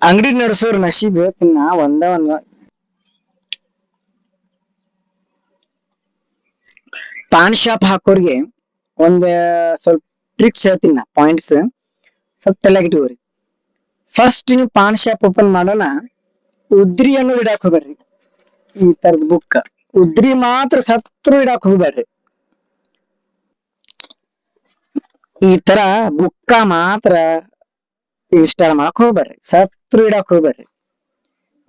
ಅಂಗಡಿ ನಡೆಸೋರ್ ನಶೀಬ್ ಹೇಳ್ತೀನಿ ಒಂದ್ ಪಾನ್ ಶಾಪ್ ಹಾಕೋರ್ಗೆ ಒಂದ್ ಸ್ವಲ್ಪ ಟ್ರಿಕ್ಸ್ ಹೇಳ್ತೀನಿ ನಾ, ಪಾಯಿಂಟ್ಸ್ ಸ್ವಲ್ಪ ತಲೆಗಿಟ್ಕೋರಿ. ಫಸ್ಟ್ ನೀವು ಪಾನ್ ಶಾಪ್ ಓಪನ್ ಮಾಡೋಣ, ಉದ್ರಿ ಅನ್ನೋದು ಇಡಾಕ್ ಹೋಗ್ಬೇಡ್ರಿ. ಈ ತರದ ಬುಕ್ ಉದ್ರಿ ಮಾತ್ರ ಸತ್ರು ಇಡಾಕ್ ಹೋಗ್ಬೇಡ್ರಿ. ಈ ತರ ಬುಕ್ಕ ಮಾತ್ರ ಇನ್ಸ್ಟಾಲ್ ಮಾಡಕ್ ಹೋಗ್ಬೇಡ್ರಿ, ಸತ್ರು ಇಡಾಕ್ ಹೋಗ್ಬೇಡ್ರಿ.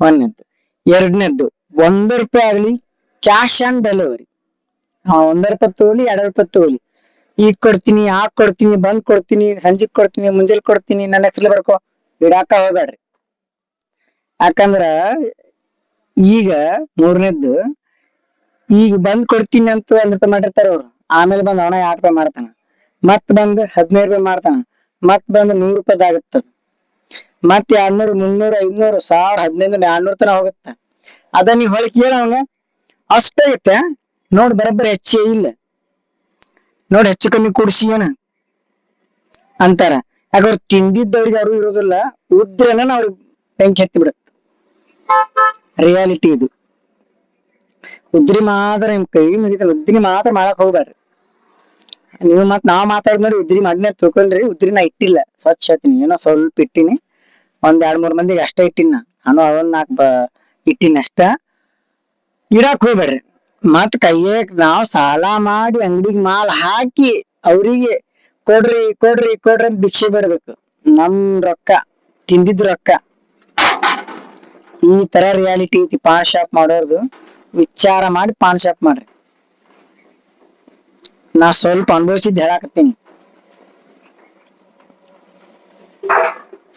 ಒಂದನೇದ್ದು. ಎರಡನೇದ್ದು, ₹1 ಆಗ್ಲಿ ಕ್ಯಾಶ್ ಆನ್ ಡೆಲಿವರಿ. ₹1 ತಗೊಳ್ಳಿ, ₹2 ತಗೊಳ್ಳಿ, ಈಗ ಕೊಡ್ತೀನಿ, ಆಗ ಕೊಡ್ತೀನಿ, ಬಂದ್ ಕೊಡ್ತೀನಿ, ಸಂಜೆಗ್ ಕೊಡ್ತೀನಿ, ಮುಂಜಾನೆ ಕೊಡ್ತೀನಿ, ನನ್ನ ಹೆಸರು ಬರ್ಕೊ, ಇಡಾಕ ಹೋಗ್ಬೇಡ್ರಿ. ಯಾಕಂದ್ರ ಈಗ ಮೂರನೇದ್ದು, ಈಗ ಬಂದ್ ಕೊಡ್ತೀನಿ ಅಂತ ₹1 ಮಾಡಿರ್ತಾರ ಅವ್ರು, ಆಮೇಲೆ ಬಂದ್ ಅವನ ₹2 ಮಾಡ್ತಾನ, ಮತ್ ಬಂದ್ ₹15 ಮಾಡ್ತಾನ, ಮತ್ ಬಂದ್ ₹100 ಆಗತ್ತದ, ಮತ್ 200, 300, 500, 1000, 1500, 200 ತನ ಹೋಗುತ್ತ. ಅದ ನೀವ್ ಹೊಳ್ ಕೇಳ ಅವಂಗ ಅಷ್ಟ ಐತೆ ನೋಡ್, ಬರಬ್ಬರಿ ಹೆಚ್ಚೇ ಇಲ್ಲ ನೋಡ್, ಹೆಚ್ಚು ಕಮ್ಮಿ ಕೂಡ್ಸಿ ಏನ ಅಂತಾರ. ಯಾಕಂದ್ರೆ ತಿಂದಿದ್ದವ್ರಿಗೆ ಯಾರು ಇರೋದಿಲ್ಲ, ಉದ್ರೇನ ಅವ್ರಿಗೆ ಬೆಂಕಿ ಹತ್ತಿ ಬಿಡತ್ತ. ರಿಯಾಲಿಟಿ ಇದು. ಉದ್ರಿ ಮಾತ್ರ ನಿಮ್ ಕೈ ಮುಗಿತ, ಉದ್ರಿ ಮಾತ್ರ ಮಾಡಕ್ ಹೋಗ್ಬೇಡ್ರಿ. ನೀವು ನಾವ್ ಮಾತಾಡ್ ನೋಡಿ ಉದ್ರಿ ಮಾಡಿನ ತಿಳ್ಕೊಳ್ರಿ. ಉದ್ರಿ ನಾ ಇಟ್ಟಿಲ್ಲ, ಸ್ವಚ್ಛ ಹೇಳ್ತೀನಿ, ಏನೋ ಸ್ವಲ್ಪ ಇಟ್ಟಿನಿ, ಒಂದ್ 2-3 ಮಂದಿಗೆ ಅಷ್ಟ ಇಟ್ಟಿನ. ನಾನು ಅವನ್ 4 ಇಟ್ಟಿನ ಅಷ್ಟ. ಇಡಾಕ್ ಹೋಗ್ಬೇಡ್ರಿ. ಮತ್ ಕೈಯೇ ನಾವ್ ಸಾಲ ಮಾಡಿ ಅಂಗಡಿಗೆ ಮಾಲ್ ಹಾಕಿ ಅವ್ರಿಗೆ ಕೊಡ್ರಿ ಕೊಡ್ರಿ ಕೊಡ್ರಿ ಅಂತ ಭಿಕ್ಷೆ ಬೇಡ್ಬೇಕು. ನಮ್ ರೊಕ್ಕ ತಿಂದಿದ್ ರೊಕ್ಕ. ಈ ತರ ರಿಯಾಲಿಟಿ ಐತಿ ಪಾನ್ ಶಾಪ್ ಮಾಡೋರ್ದು. ವಿಚಾರ ಮಾಡಿ ಪಾನ್ ಶಾಪ್ ಮಾಡ್ರಿ. ನಾ ಸ್ವಲ್ಪ ಅನುಭವಿಸಿದ್ ಹೇಳಾಕತ್ತೀನಿ.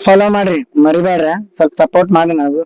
ಫಾಲೋ ಮಾಡ್ರಿ, ಮರಿಬೇಡ್ರ. ಸ್ವಲ್ಪ ಸಪೋರ್ಟ್ ಮಾಡಿ ನಾವು.